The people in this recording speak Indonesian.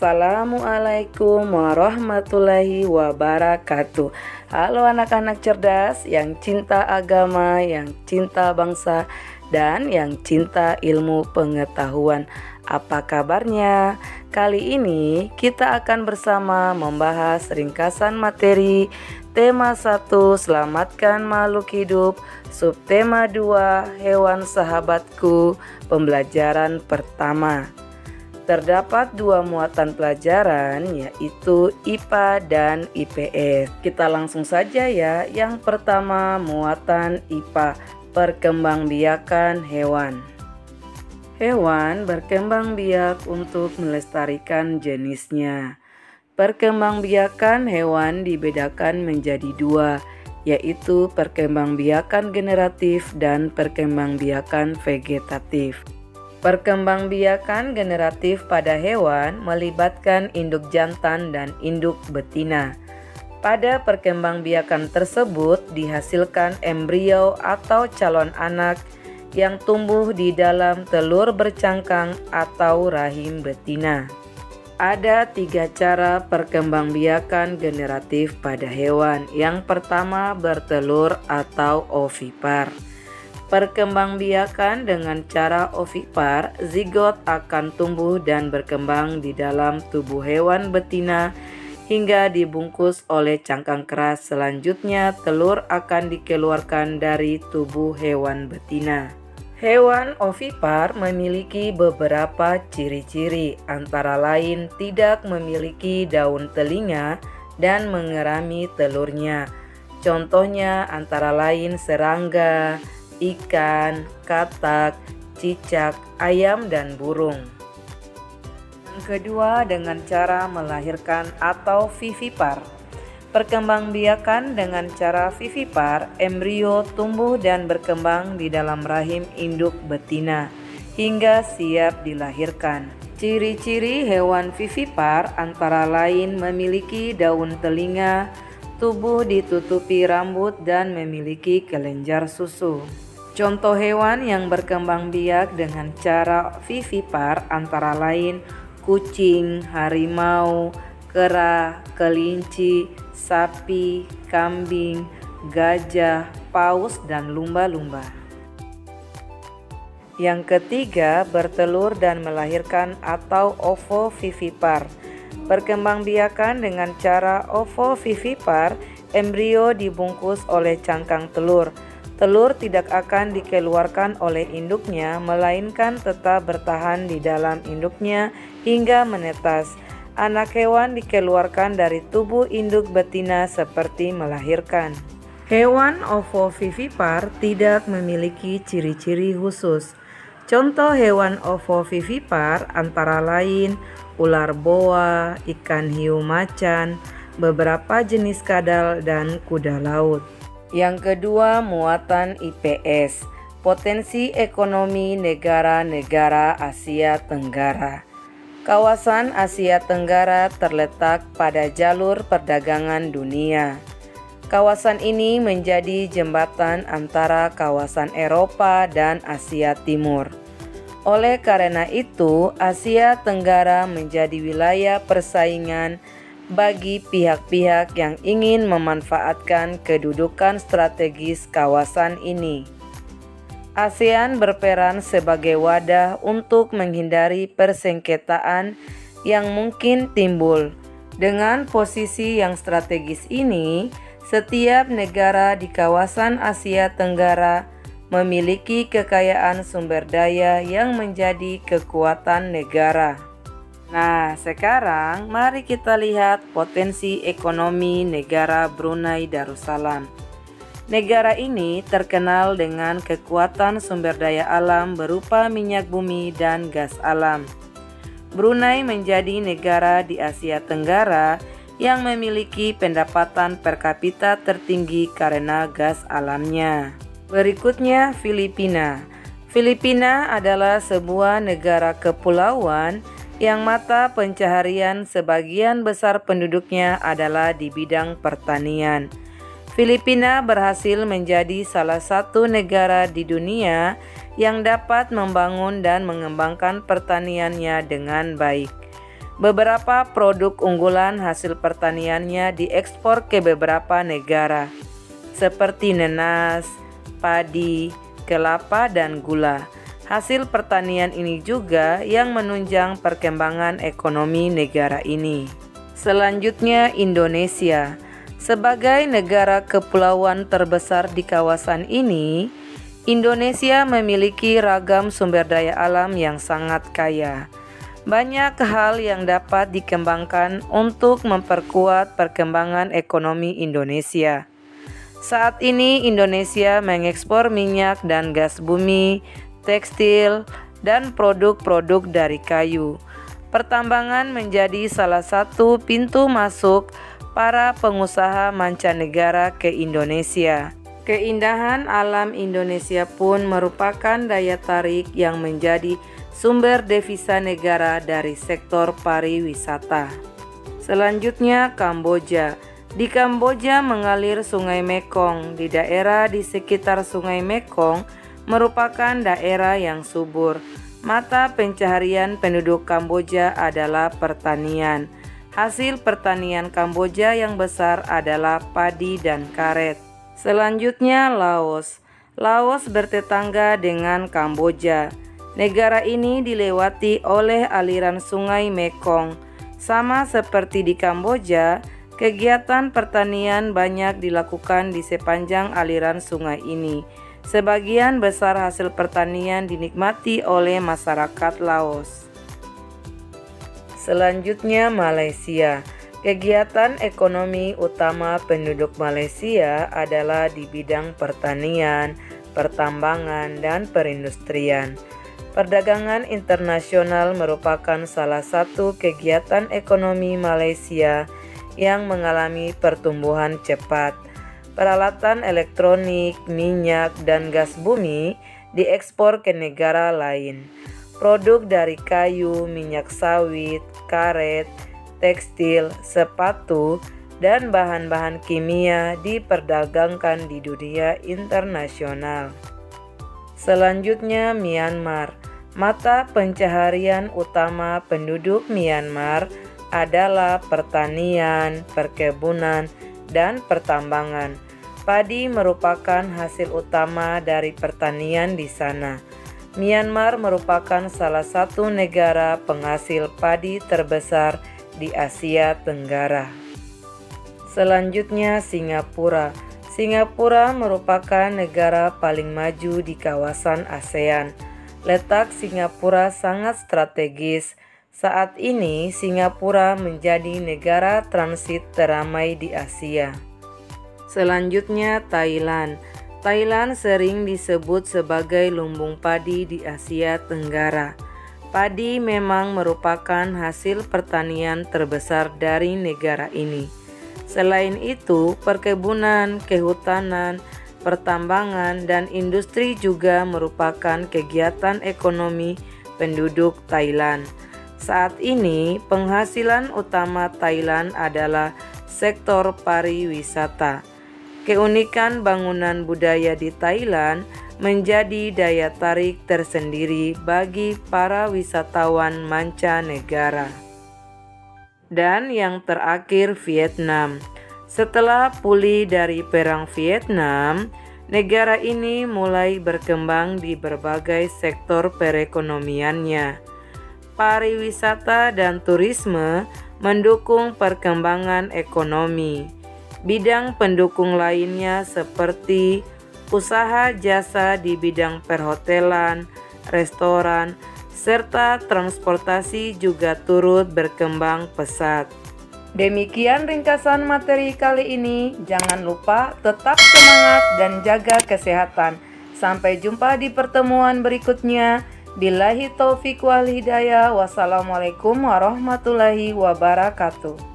Assalamualaikum warahmatullahi wabarakatuh. Halo anak-anak cerdas yang cinta agama, yang cinta bangsa, dan yang cinta ilmu pengetahuan. Apa kabarnya? Kali ini kita akan bersama membahas ringkasan materi tema 1, selamatkan makhluk hidup, subtema 2, hewan sahabatku, pembelajaran pertama. Terdapat 2 muatan pelajaran, yaitu IPA dan IPS. Kita langsung saja ya. Yang pertama, muatan IPA, perkembangbiakan hewan. Hewan berkembang biak untuk melestarikan jenisnya. Perkembangbiakan hewan dibedakan menjadi 2, yaitu perkembangbiakan generatif dan perkembangbiakan vegetatif. Perkembangbiakan generatif pada hewan melibatkan induk jantan dan induk betina. Pada perkembangbiakan tersebut dihasilkan embrio atau calon anak yang tumbuh di dalam telur bercangkang atau rahim betina. Ada 3 cara perkembangbiakan generatif pada hewan. Yang pertama, bertelur atau ovipar. Perkembangbiakan dengan cara ovipar, zigot akan tumbuh dan berkembang di dalam tubuh hewan betina hingga dibungkus oleh cangkang keras. Selanjutnya, telur akan dikeluarkan dari tubuh hewan betina. Hewan ovipar memiliki beberapa ciri-ciri, antara lain tidak memiliki daun telinga dan mengerami telurnya. Contohnya antara lain serangga, ikan, katak, cicak, ayam, dan burung. Yang kedua, dengan cara melahirkan atau vivipar. Perkembangbiakan dengan cara vivipar, embrio tumbuh dan berkembang di dalam rahim induk betina hingga siap dilahirkan. Ciri-ciri hewan vivipar antara lain memiliki daun telinga, tubuh ditutupi rambut, dan memiliki kelenjar susu. Contoh hewan yang berkembang biak dengan cara vivipar antara lain kucing, harimau, kera, kelinci, sapi, kambing, gajah, paus, dan lumba-lumba. Yang ketiga, bertelur dan melahirkan atau ovovivipar. Perkembangbiakan dengan cara ovovivipar, embrio dibungkus oleh cangkang telur. Telur tidak akan dikeluarkan oleh induknya, melainkan tetap bertahan di dalam induknya hingga menetas. Anak hewan dikeluarkan dari tubuh induk betina seperti melahirkan. Hewan ovovivipar tidak memiliki ciri-ciri khusus. Contoh hewan ovovivipar antara lain ular boa, ikan hiu macan, beberapa jenis kadal, dan kuda laut. Yang kedua, muatan IPS, potensi ekonomi negara-negara Asia Tenggara. Kawasan Asia Tenggara terletak pada jalur perdagangan dunia. Kawasan ini menjadi jembatan antara kawasan Eropa dan Asia Timur. Oleh karena itu, Asia Tenggara menjadi wilayah persaingan bagi pihak-pihak yang ingin memanfaatkan kedudukan strategis kawasan ini. ASEAN berperan sebagai wadah untuk menghindari persengketaan yang mungkin timbul. Dengan posisi yang strategis ini, setiap negara di kawasan Asia Tenggara memiliki kekayaan sumber daya yang menjadi kekuatan negara. Nah, sekarang mari kita lihat potensi ekonomi negara Brunei Darussalam. Negara ini terkenal dengan kekuatan sumber daya alam berupa minyak bumi dan gas alam. Brunei menjadi negara di Asia Tenggara yang memiliki pendapatan per kapita tertinggi karena gas alamnya. Berikutnya, Filipina. Filipina adalah sebuah negara kepulauan yang mata pencaharian sebagian besar penduduknya adalah di bidang pertanian. Filipina berhasil menjadi salah satu negara di dunia yang dapat membangun dan mengembangkan pertaniannya dengan baik. Beberapa produk unggulan hasil pertaniannya diekspor ke beberapa negara, seperti nanas, padi, kelapa, dan gula. Hasil pertanian ini juga yang menunjang perkembangan ekonomi negara ini. Selanjutnya, Indonesia. Sebagai negara kepulauan terbesar di kawasan ini, Indonesia memiliki ragam sumber daya alam yang sangat kaya. Banyak hal yang dapat dikembangkan untuk memperkuat perkembangan ekonomi Indonesia. Saat ini Indonesia mengekspor minyak dan gas bumi, tekstil, dan produk-produk dari kayu. Pertambangan menjadi salah satu pintu masuk para pengusaha mancanegara ke Indonesia. Keindahan alam Indonesia pun merupakan daya tarik yang menjadi sumber devisa negara dari sektor pariwisata. Selanjutnya, Kamboja. Di Kamboja mengalir Sungai Mekong. Di daerah di sekitar Sungai Mekong merupakan daerah yang subur. Mata pencaharian penduduk Kamboja adalah pertanian. Hasil pertanian Kamboja yang besar adalah padi dan karet. Selanjutnya, Laos. Laos bertetangga dengan Kamboja. Negara ini dilewati oleh aliran Sungai Mekong. Sama seperti di Kamboja, kegiatan pertanian banyak dilakukan di sepanjang aliran sungai ini. Sebagian besar hasil pertanian dinikmati oleh masyarakat Laos. Selanjutnya, Malaysia. Kegiatan ekonomi utama penduduk Malaysia adalah di bidang pertanian, pertambangan, dan perindustrian. Perdagangan internasional merupakan salah satu kegiatan ekonomi Malaysia yang mengalami pertumbuhan cepat. Peralatan elektronik, minyak, dan gas bumi diekspor ke negara lain. Produk dari kayu, minyak sawit, karet, tekstil, sepatu, dan bahan-bahan kimia diperdagangkan di dunia internasional. Selanjutnya, Myanmar. Mata pencaharian utama penduduk Myanmar adalah pertanian, perkebunan, dan pertambangan. Padi merupakan hasil utama dari pertanian di sana. Myanmar merupakan salah satu negara penghasil padi terbesar di Asia Tenggara. Selanjutnya, Singapura. Singapura merupakan negara paling maju di kawasan ASEAN. Letak Singapura sangat strategis. Saat ini, Singapura menjadi negara transit teramai di Asia. Selanjutnya, Thailand. Thailand sering disebut sebagai lumbung padi di Asia Tenggara. Padi memang merupakan hasil pertanian terbesar dari negara ini. Selain itu, perkebunan, kehutanan, pertambangan, dan industri juga merupakan kegiatan ekonomi penduduk Thailand. Saat ini, penghasilan utama Thailand adalah sektor pariwisata. Keunikan bangunan budaya di Thailand menjadi daya tarik tersendiri bagi para wisatawan mancanegara. Dan yang terakhir, Vietnam. Setelah pulih dari Perang Vietnam, negara ini mulai berkembang di berbagai sektor perekonomiannya. Pariwisata dan turisme mendukung perkembangan ekonomi. Bidang pendukung lainnya seperti usaha jasa di bidang perhotelan, restoran, serta transportasi juga turut berkembang pesat. Demikian ringkasan materi kali ini. Jangan lupa tetap semangat dan jaga kesehatan. Sampai jumpa di pertemuan berikutnya. Billahi taufiq wal hidayah. Wassalamualaikum warahmatullahi wabarakatuh.